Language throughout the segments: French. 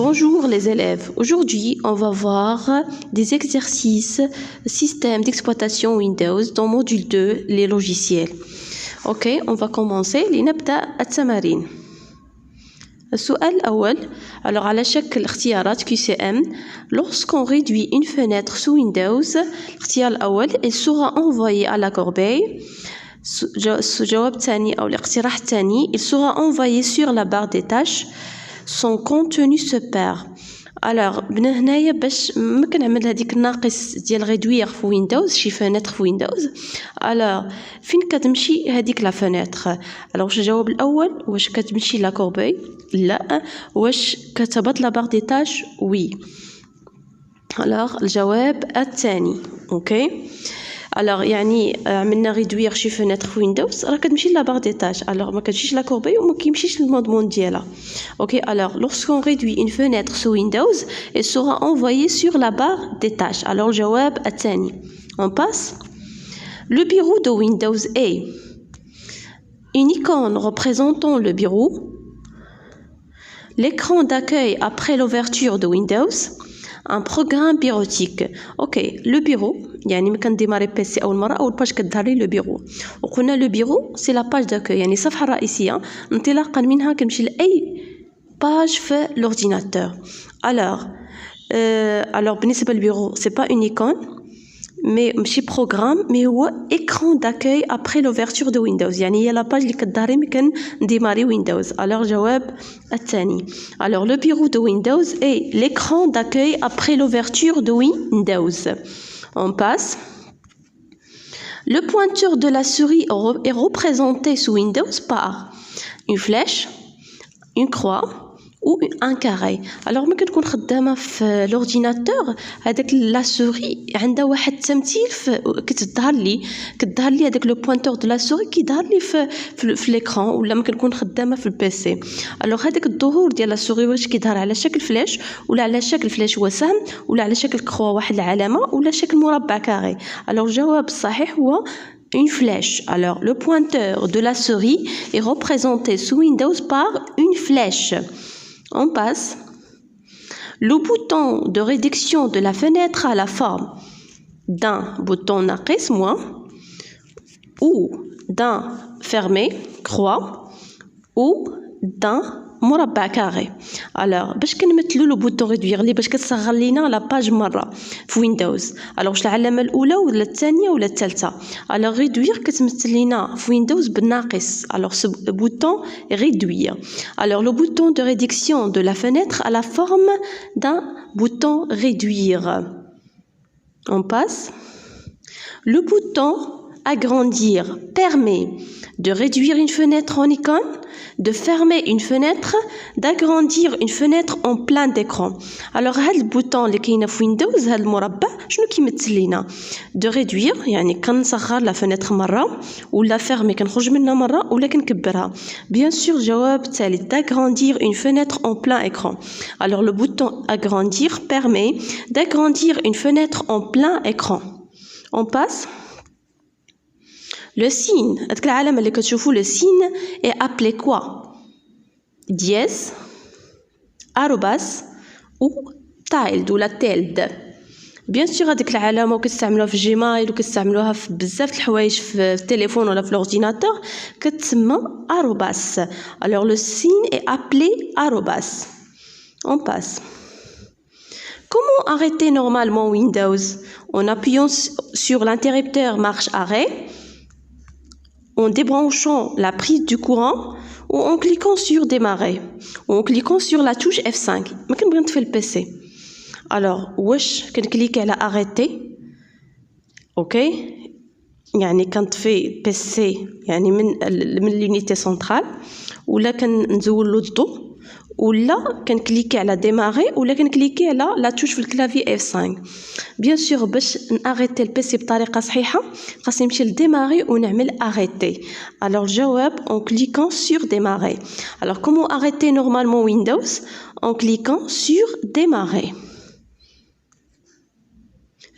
Bonjour les élèves. Aujourd'hui, on va voir des exercices système d'exploitation Windows dans module 2, les logiciels. Ok, on va commencer. لنبدأ التمارين. السؤال الأول. Alors, على شكل اختيارات QCM, lorsqu'on réduit une fenêtre sous Windows, الاختيار الأول, il sera envoyé à la corbeille. الجواب الثاني أو الاقتراح الثاني, il sera envoyé sur la barre des tâches. Son contenu se perd. Alors, بنا هنايا باش ما كنعمل هذيك الناقص ديال غيدوير في ويندوز شي فينيتر في ويندوز. alors فين كتمشي هذيك لا فينيتر؟ alors واش الجواب الاول واش كتمشي لا كوربي؟ لا. واش كتهبط لا بار دي تاش؟ وي. alors الجواب الثاني. اوكي. alors يعني عملنا ريدوير شي فينيتر في ويندوز راه كتمشي لا بار دي تاش. alors ما كتمشيش لا كوربي وما كيمشيش المضمون ديالها. اوكي. alors lorsqu'on réduit une fenêtre sous Windows elle sera envoyée sur la barre des tâches. alors الجواب الثاني. on passe. le bureau de Windows est une icône représentant le bureau, l'écran d'accueil après l'ouverture de Windows, un programme bureautique. اوكي. لو بيرو يعني ملي كنديماري بيسي اول مره اول باج كتظهر لي لو بيرو وقلنا لو بيرو سي لا باج داكوي يعني الصفحه الرئيسيه انطلاقا منها كنمشي لاي باج في لورديناتور. alors بالنسبه للبيرو سي با اون ايكون مي ماشي بروغرام مي هو écran d'accueil après l'ouverture de Windows يعني هي لا باج اللي كتظهر ملي كنديماري ويندوز. alors جواب الثاني. alors le bureau de Windows est l'écran d'accueil après l'ouverture de Windows. on passe. le pointeur de la souris est représenté sous Windows par une flèche, une croix ou un carré. alors ملي كنكون خدامه في لورديناتور هذاك لا سوري عندها واحد التمثيل كتظهر لي هذاك لو بوينتور دو لا سوري كيظهر لي في ليكران ولا ملي كنكون خدامه في البيسي. alors هذاك الظهور ديال لا سوري واش كيظهر على شكل فلاش ولا على شكل فلاش وسهم ولا على شكل كرو واحد العلامه ولا شكل مربع كاري؟ alors الجواب الصحيح هو une flèche. alors le pointeur de la souris est représenté sous Windows par une flèche. on passe. le bouton de réduction de la fenêtre a la forme d'un bouton ناقص moins ou d'un fermé croix ou d'un مربع كاري. alors باش كنمثلوا لو بوطون ريدوير اللي باش كتصغر لينا لا باج مره في ويندوز. alors واش العلامه الاولى ولا الثانيه ولا الثالثه؟ alors ريدوير كتمثل لينا في ويندوز بالناقص. alors ce bouton réduire. alors le bouton de réduction de la fenêtre a la forme d'un bouton réduire. on passe. le bouton agrandir permet de réduire une fenêtre en icône, de fermer une fenêtre, d'agrandir une fenêtre en plein d'écran. alors هاد البوطون اللي كاينه في ويندوز هاد المربع شنو كيمثل لينا؟ de réduire يعني كنصغر لا فenêtre مره ولا fermer كنخرج منها مره ولا كنكبرها. bien sûr الجواب الثالث d'agrandir une fenêtre en plein écran. alors le bouton agrandir permet d'agrandir une fenêtre en plein écran. on passe. le signe هذيك العلامه اللي كتشوفوا le signe est appelé quoi؟ dièse arrobas ou tilde ولا tilde. bien sûr هذيك العلامه وكتستعملوها في جيميل وكتستعملوها في بزاف د الحوايج في التليفون ولا في لورديناتور كتسمى arrobas. alors le signe est appelé arrobas. on passe. comment arrêter normalement Windows? en appuyant sur l'interrupteur marche arrêt, en débranchant la prise du courant ou en cliquant sur démarrer ou en cliquant sur la touche F5. ما كنبغي نطفي البيسي. alors واش كنكليكي على arrêter اوكي يعني كنطفي بيسي يعني من لونيتي سنترال ولا كنزول له الضوء ولا كنكليكي على ديماري ولا كنكليكي على لا توش في الكلافي F5. بيان سور باش ناريتي البيسي بطريقه صحيحه خاصني نمشي لديماري ونعمل اريتي. alors الجواب en cliquant sur démarrer. alors comment arrêter normalement Windows? en cliquant sur démarrer.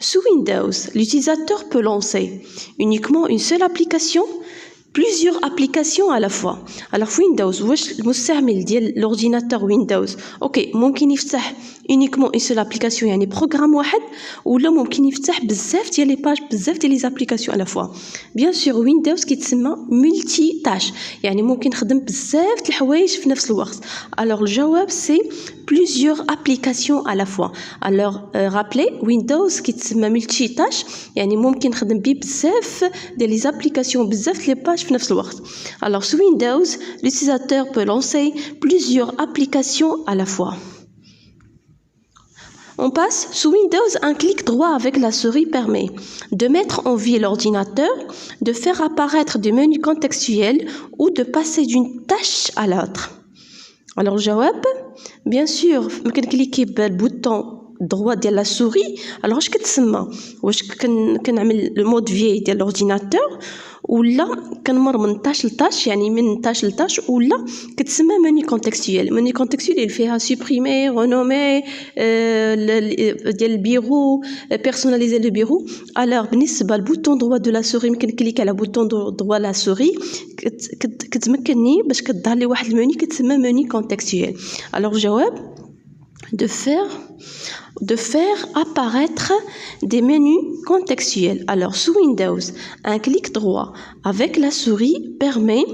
sous Windows l'utilisateur peut lancer uniquement une seule application plusieurs applications à la fois. Alors في Windows واش المستعمل ديال l'ordinateur Windows اوكي ممكن يفتح uniquement une seule application يعني بروغرام واحد ولا ممكن يفتح بزاف ديال لي باج بزاف ديال لي زابليكاسيون على فوا. بيان سور ويندوز كيتسمى ملتي تاش يعني ممكن نخدم بزاف د الحوايج في نفس الوقت. alors الجواب سي plusieurs applications à la fois. alors rappelez Windows كيتسمى ملتي تاش يعني ممكن نخدم بيه بزاف ديال لي زابليكاسيون بزاف لي باج في نفس الوقت. alors sous Windows l'utilisateur peut lancer plusieurs applications à la fois. On passe sous Windows, un clic droit avec la souris permet de mettre en vie l'ordinateur, de faire apparaître des menus contextuels ou de passer d'une tâche à l'autre. Alors le jawab, bien sûr, on peut cliquer sur le bouton droit de la souris. Alors je كنعمل le mode vie de l'ordinateur ولا كنمر من طاش لطاش يعني من طاش لطاش ولا كتسمى موني كونتكستويل. موني كونتكستويل اللي فيها سوبريمي رونومي ديال البيرو بيرسوناليزي لو بيرو. alors بالنسبه للبوطون دروا دو لا سوري ممكن كليك على بوطون دروا لا سوري كتمكنني باش كتظهر لي واحد الموني كتسمى موني كونتكستويل. alors الجواب de faire apparaître des menus contextuels. Alors sous Windows, un clic droit avec la souris permet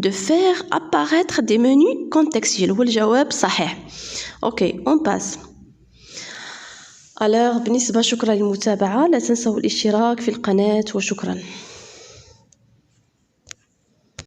de faire apparaître des menus contextuels. والجواب صحيح. OK, on passe. alors بالنسبة شكرا للمتابعة لا تنسوا الاشتراك في القناة وشكرا.